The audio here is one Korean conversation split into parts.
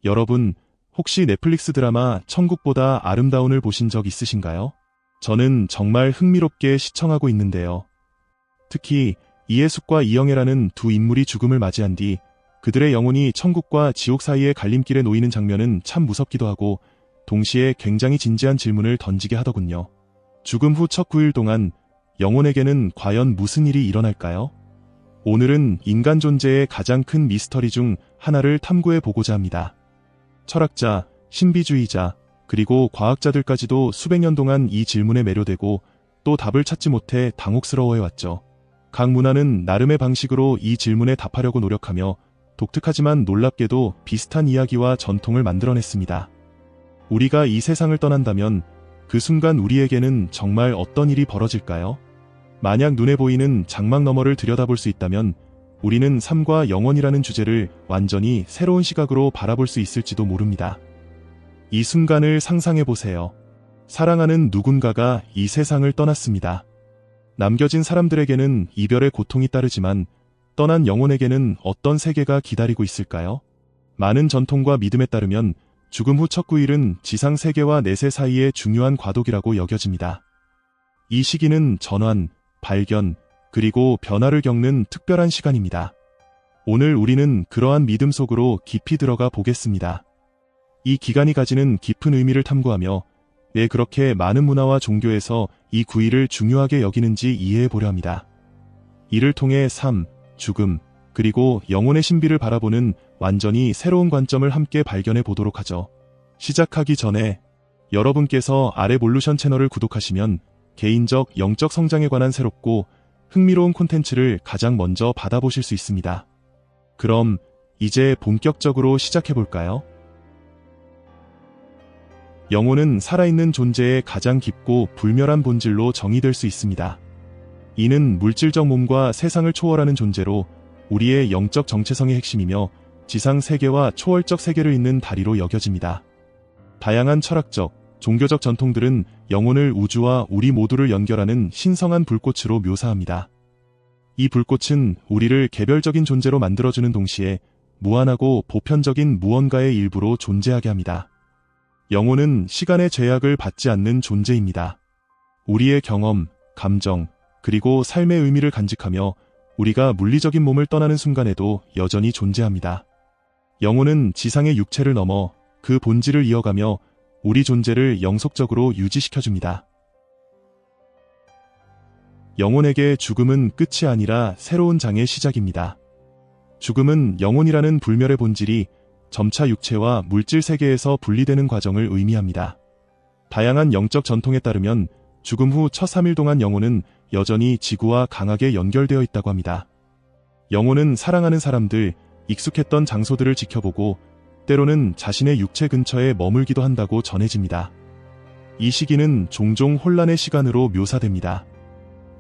여러분, 혹시 넷플릭스 드라마 천국보다 아름다운을 보신 적 있으신가요? 저는 정말 흥미롭게 시청하고 있는데요. 특히 이해숙과 이영애라는 두 인물이 죽음을 맞이한 뒤 그들의 영혼이 천국과 지옥 사이의 갈림길에 놓이는 장면은 참 무섭기도 하고 동시에 굉장히 진지한 질문을 던지게 하더군요. 죽음 후 첫 9일 동안 영혼에게는 과연 무슨 일이 일어날까요? 오늘은 인간 존재의 가장 큰 미스터리 중 하나를 탐구해 보고자 합니다. 철학자, 신비주의자, 그리고 과학자들까지도 수백 년 동안 이 질문에 매료되고 또 답을 찾지 못해 당혹스러워해왔죠. 각 문화는 나름의 방식으로 이 질문에 답하려고 노력하며 독특하지만 놀랍게도 비슷한 이야기와 전통을 만들어냈습니다. 우리가 이 세상을 떠난다면 그 순간 우리에게는 정말 어떤 일이 벌어질까요? 만약 눈에 보이는 장막 너머를 들여다볼 수 있다면 우리는 삶과 영원이라는 주제를 완전히 새로운 시각으로 바라볼 수 있을지도 모릅니다. 이 순간을 상상해보세요. 사랑하는 누군가가 이 세상을 떠났습니다. 남겨진 사람들에게는 이별의 고통이 따르지만 떠난 영혼에게는 어떤 세계가 기다리고 있을까요? 많은 전통과 믿음에 따르면 죽음 후 첫 9일은 지상 세계와 내세 사이의 중요한 과도기라고 여겨집니다. 이 시기는 전환, 발견, 그리고 변화를 겪는 특별한 시간입니다. 오늘 우리는 그러한 믿음 속으로 깊이 들어가 보겠습니다. 이 기간이 가지는 깊은 의미를 탐구하며 왜 그렇게 많은 문화와 종교에서 이 9일을 중요하게 여기는지 이해해 보려 합니다. 이를 통해 삶, 죽음, 그리고 영혼의 신비를 바라보는 완전히 새로운 관점을 함께 발견해 보도록 하죠. 시작하기 전에 여러분께서 아레볼루션 채널을 구독하시면 개인적 영적 성장에 관한 새롭고 흥미로운 콘텐츠를 가장 먼저 받아보실 수 있습니다. 그럼 이제 본격적으로 시작해볼까요? 영혼은 살아있는 존재의 가장 깊고 불멸한 본질로 정의될 수 있습니다. 이는 물질적 몸과 세상을 초월하는 존재로 우리의 영적 정체성의 핵심이며 지상 세계와 초월적 세계를 잇는 다리로 여겨집니다. 다양한 철학적, 종교적 전통들은 영혼을 우주와 우리 모두를 연결하는 신성한 불꽃으로 묘사합니다. 이 불꽃은 우리를 개별적인 존재로 만들어주는 동시에 무한하고 보편적인 무언가의 일부로 존재하게 합니다. 영혼은 시간의 제약을 받지 않는 존재입니다. 우리의 경험, 감정, 그리고 삶의 의미를 간직하며 우리가 물리적인 몸을 떠나는 순간에도 여전히 존재합니다. 영혼은 지상의 육체를 넘어 그 본질을 이어가며 우리 존재를 영속적으로 유지시켜줍니다. 영혼에게 죽음은 끝이 아니라 새로운 장의 시작입니다. 죽음은 영혼이라는 불멸의 본질이 점차 육체와 물질 세계에서 분리되는 과정을 의미합니다. 다양한 영적 전통에 따르면 죽음 후 첫 3일 동안 영혼은 여전히 지구와 강하게 연결되어 있다고 합니다. 영혼은 사랑하는 사람들, 익숙했던 장소들을 지켜보고 때로는 자신의 육체 근처에 머물기도 한다고 전해집니다. 이 시기는 종종 혼란의 시간으로 묘사됩니다.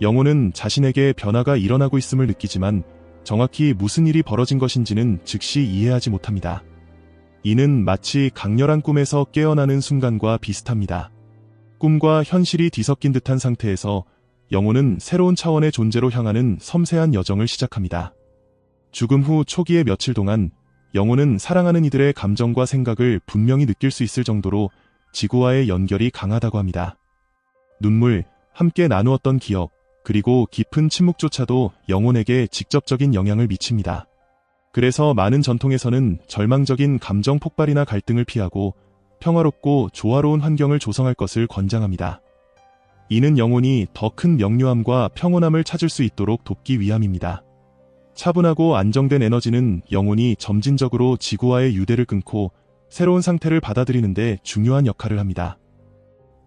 영혼은 자신에게 변화가 일어나고 있음을 느끼지만 정확히 무슨 일이 벌어진 것인지는 즉시 이해하지 못합니다. 이는 마치 강렬한 꿈에서 깨어나는 순간과 비슷합니다. 꿈과 현실이 뒤섞인 듯한 상태에서 영혼은 새로운 차원의 존재로 향하는 섬세한 여정을 시작합니다. 죽음 후 초기의 며칠 동안 영혼은 사랑하는 이들의 감정과 생각을 분명히 느낄 수 있을 정도로 지구와의 연결이 강하다고 합니다. 눈물, 함께 나누었던 기억, 그리고 깊은 침묵조차도 영혼에게 직접적인 영향을 미칩니다. 그래서 많은 전통에서는 절망적인 감정 폭발이나 갈등을 피하고 평화롭고 조화로운 환경을 조성할 것을 권장합니다. 이는 영혼이 더 큰 명료함과 평온함을 찾을 수 있도록 돕기 위함입니다. 차분하고 안정된 에너지는 영혼이 점진적으로 지구와의 유대를 끊고 새로운 상태를 받아들이는 데 중요한 역할을 합니다.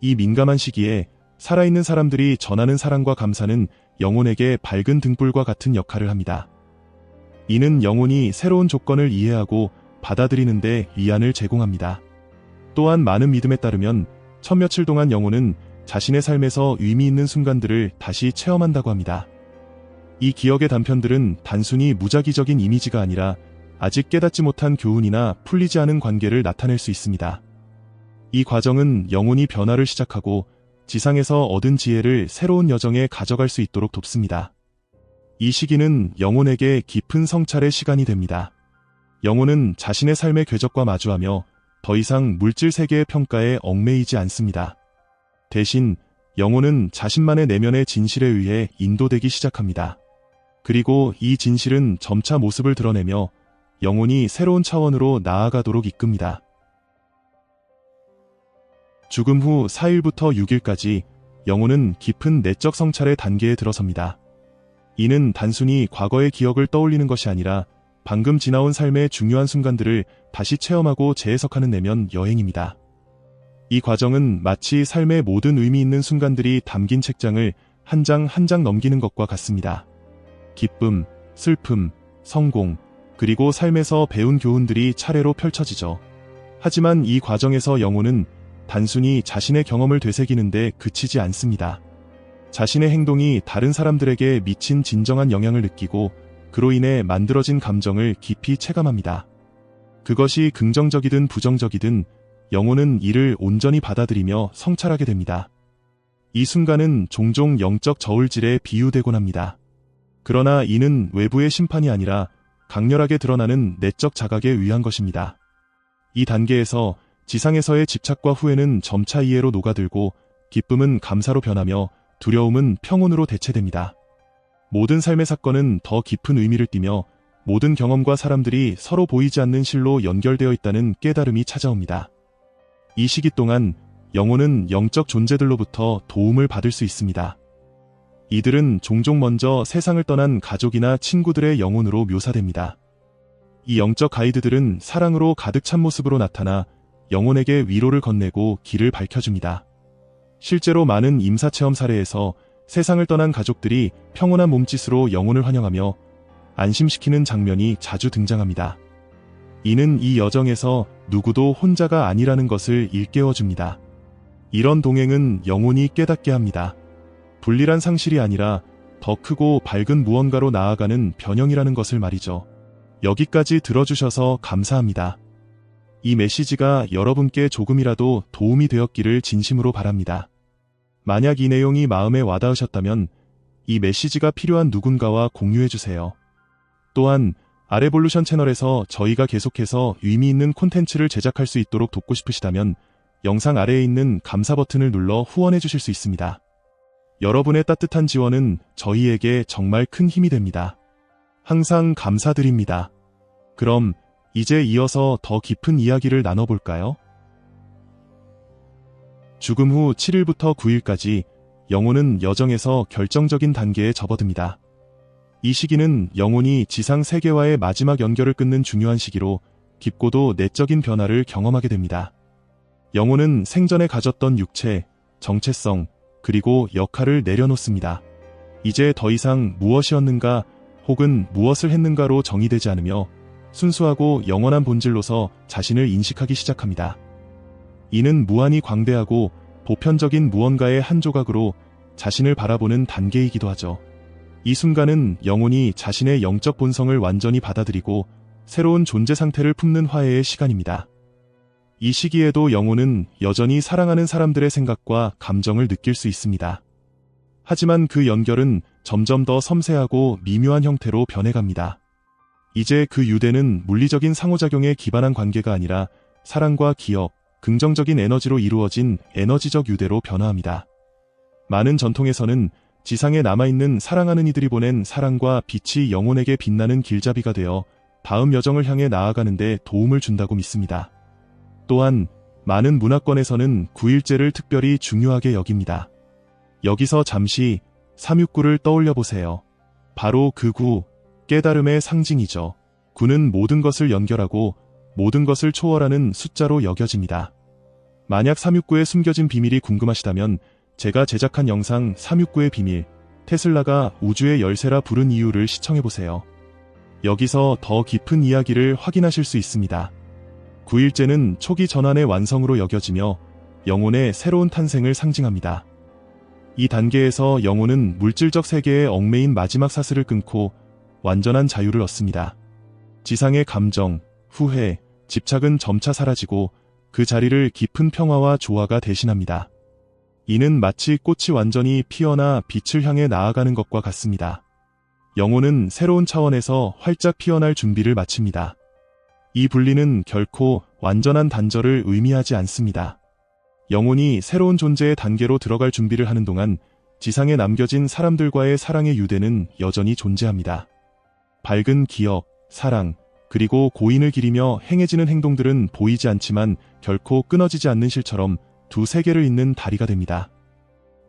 이 민감한 시기에 살아있는 사람들이 전하는 사랑과 감사는 영혼에게 밝은 등불과 같은 역할을 합니다. 이는 영혼이 새로운 조건을 이해하고 받아들이는 데 위안을 제공합니다. 또한 많은 믿음에 따르면 첫 며칠 동안 영혼은 자신의 삶에서 의미 있는 순간들을 다시 체험한다고 합니다. 이 기억의 단편들은 단순히 무작위적인 이미지가 아니라 아직 깨닫지 못한 교훈이나 풀리지 않은 관계를 나타낼 수 있습니다. 이 과정은 영혼이 변화를 시작하고 지상에서 얻은 지혜를 새로운 여정에 가져갈 수 있도록 돕습니다. 이 시기는 영혼에게 깊은 성찰의 시간이 됩니다. 영혼은 자신의 삶의 궤적과 마주하며 더 이상 물질 세계의 평가에 얽매이지 않습니다. 대신 영혼은 자신만의 내면의 진실에 의해 인도되기 시작합니다. 그리고 이 진실은 점차 모습을 드러내며 영혼이 새로운 차원으로 나아가도록 이끕니다. 죽음 후 4일부터 6일까지 영혼은 깊은 내적 성찰의 단계에 들어섭니다. 이는 단순히 과거의 기억을 떠올리는 것이 아니라 방금 지나온 삶의 중요한 순간들을 다시 체험하고 재해석하는 내면 여행입니다. 이 과정은 마치 삶의 모든 의미 있는 순간들이 담긴 책장을 한 장 한 장 넘기는 것과 같습니다. 기쁨, 슬픔, 성공, 그리고 삶에서 배운 교훈들이 차례로 펼쳐지죠. 하지만 이 과정에서 영혼은 단순히 자신의 경험을 되새기는데 그치지 않습니다. 자신의 행동이 다른 사람들에게 미친 진정한 영향을 느끼고 그로 인해 만들어진 감정을 깊이 체감합니다. 그것이 긍정적이든 부정적이든 영혼은 이를 온전히 받아들이며 성찰하게 됩니다. 이 순간은 종종 영적 저울질에 비유되곤 합니다. 그러나 이는 외부의 심판이 아니라 강렬하게 드러나는 내적 자각에 의한 것입니다. 이 단계에서 지상에서의 집착과 후회는 점차 이해로 녹아들고 기쁨은 감사로 변하며 두려움은 평온으로 대체됩니다. 모든 삶의 사건은 더 깊은 의미를 띠며 모든 경험과 사람들이 서로 보이지 않는 실로 연결되어 있다는 깨달음이 찾아옵니다. 이 시기 동안 영혼은 영적 존재들로부터 도움을 받을 수 있습니다. 이들은 종종 먼저 세상을 떠난 가족이나 친구들의 영혼으로 묘사됩니다. 이 영적 가이드들은 사랑으로 가득 찬 모습으로 나타나 영혼에게 위로를 건네고 길을 밝혀줍니다. 실제로 많은 임사체험 사례에서 세상을 떠난 가족들이 평온한 몸짓으로 영혼을 환영하며 안심시키는 장면이 자주 등장합니다. 이는 이 여정에서 누구도 혼자가 아니라는 것을 일깨워줍니다. 이런 동행은 영혼이 깨닫게 합니다. 불리란 상실이 아니라 더 크고 밝은 무언가로 나아가는 변형이라는 것을 말이죠. 여기까지 들어주셔서 감사합니다. 이 메시지가 여러분께 조금이라도 도움이 되었기를 진심으로 바랍니다. 만약 이 내용이 마음에 와닿으셨다면 이 메시지가 필요한 누군가와 공유해주세요. 또한 아레볼루션 채널에서 저희가 계속해서 의미 있는 콘텐츠를 제작할 수 있도록 돕고 싶으시다면 영상 아래에 있는 감사 버튼을 눌러 후원해주실 수 있습니다. 여러분의 따뜻한 지원은 저희에게 정말 큰 힘이 됩니다. 항상 감사드립니다. 그럼 이제 이어서 더 깊은 이야기를 나눠볼까요? 죽음 후 7일부터 9일까지 영혼은 여정에서 결정적인 단계에 접어듭니다. 이 시기는 영혼이 지상 세계와의 마지막 연결을 끊는 중요한 시기로 깊고도 내적인 변화를 경험하게 됩니다. 영혼은 생전에 가졌던 육체, 정체성, 그리고 역할을 내려놓습니다. 이제 더 이상 무엇이었는가 혹은 무엇을 했는가로 정의되지 않으며 순수하고 영원한 본질로서 자신을 인식하기 시작합니다. 이는 무한히 광대하고 보편적인 무언가의 한 조각으로 자신을 바라보는 단계이기도 하죠. 이 순간은 영혼이 자신의 영적 본성을 완전히 받아들이고 새로운 존재 상태를 품는 화해의 시간입니다. 이 시기에도 영혼은 여전히 사랑하는 사람들의 생각과 감정을 느낄 수 있습니다. 하지만 그 연결은 점점 더 섬세하고 미묘한 형태로 변해갑니다. 이제 그 유대는 물리적인 상호작용에 기반한 관계가 아니라 사랑과 기억, 긍정적인 에너지로 이루어진 에너지적 유대로 변화합니다. 많은 전통에서는 지상에 남아있는 사랑하는 이들이 보낸 사랑과 빛이 영혼에게 빛나는 길잡이가 되어 다음 여정을 향해 나아가는 데 도움을 준다고 믿습니다. 또한 많은 문화권에서는 9일째를 특별히 중요하게 여깁니다. 여기서 잠시 369를 떠올려 보세요. 바로 그 9, 깨달음의 상징이죠. 9는 모든 것을 연결하고 모든 것을 초월하는 숫자로 여겨집니다. 만약 369에 숨겨진 비밀이 궁금하시다면 제가 제작한 영상 369의 비밀, 테슬라가 우주의 열쇠라 부른 이유를 시청해보세요. 여기서 더 깊은 이야기를 확인하실 수 있습니다. 9일째는 초기 전환의 완성으로 여겨지며 영혼의 새로운 탄생을 상징합니다. 이 단계에서 영혼은 물질적 세계에 얽매인 마지막 사슬을 끊고 완전한 자유를 얻습니다. 지상의 감정, 후회, 집착은 점차 사라지고 그 자리를 깊은 평화와 조화가 대신합니다. 이는 마치 꽃이 완전히 피어나 빛을 향해 나아가는 것과 같습니다. 영혼은 새로운 차원에서 활짝 피어날 준비를 마칩니다. 이 분리는 결코 완전한 단절을 의미하지 않습니다. 영혼이 새로운 존재의 단계로 들어갈 준비를 하는 동안 지상에 남겨진 사람들과의 사랑의 유대는 여전히 존재합니다. 밝은 기억, 사랑, 그리고 고인을 기리며 행해지는 행동들은 보이지 않지만 결코 끊어지지 않는 실처럼 두 세계를 잇는 다리가 됩니다.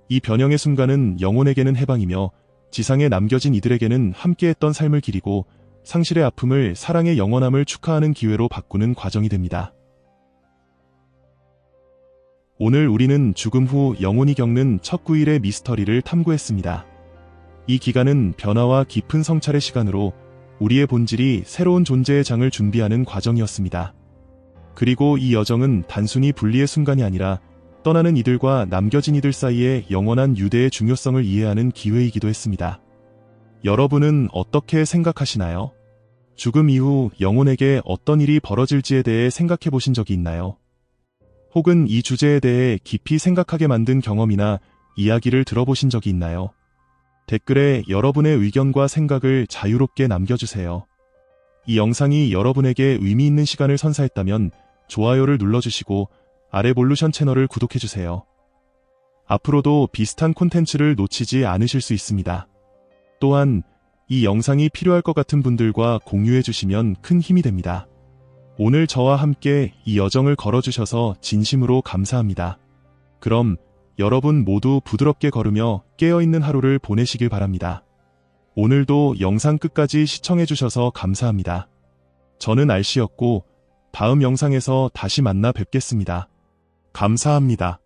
이 변형의 순간은 영혼에게는 해방이며 지상에 남겨진 이들에게는 함께했던 삶을 기리고 상실의 아픔을 사랑의 영원함을 축하하는 기회로 바꾸는 과정이 됩니다. 오늘 우리는 죽음 후 영혼이 겪는 첫 9일의 미스터리를 탐구했습니다. 이 기간은 변화와 깊은 성찰의 시간으로 우리의 본질이 새로운 존재의 장을 준비하는 과정이었습니다. 그리고 이 여정은 단순히 분리의 순간이 아니라 떠나는 이들과 남겨진 이들 사이의 영원한 유대의 중요성을 이해하는 기회이기도 했습니다. 여러분은 어떻게 생각하시나요? 죽음 이후 영혼에게 어떤 일이 벌어질지에 대해 생각해 보신 적이 있나요? 혹은 이 주제에 대해 깊이 생각하게 만든 경험이나 이야기를 들어보신 적이 있나요? 댓글에 여러분의 의견과 생각을 자유롭게 남겨주세요. 이 영상이 여러분에게 의미 있는 시간을 선사했다면 좋아요를 눌러주시고 아레볼루션 채널을 구독해주세요. 앞으로도 비슷한 콘텐츠를 놓치지 않으실 수 있습니다. 또한 이 영상이 필요할 것 같은 분들과 공유해주시면 큰 힘이 됩니다. 오늘 저와 함께 이 여정을 걸어주셔서 진심으로 감사합니다. 그럼 여러분 모두 부드럽게 걸으며 깨어있는 하루를 보내시길 바랍니다. 오늘도 영상 끝까지 시청해주셔서 감사합니다. 저는 알씨였고 다음 영상에서 다시 만나 뵙겠습니다. 감사합니다.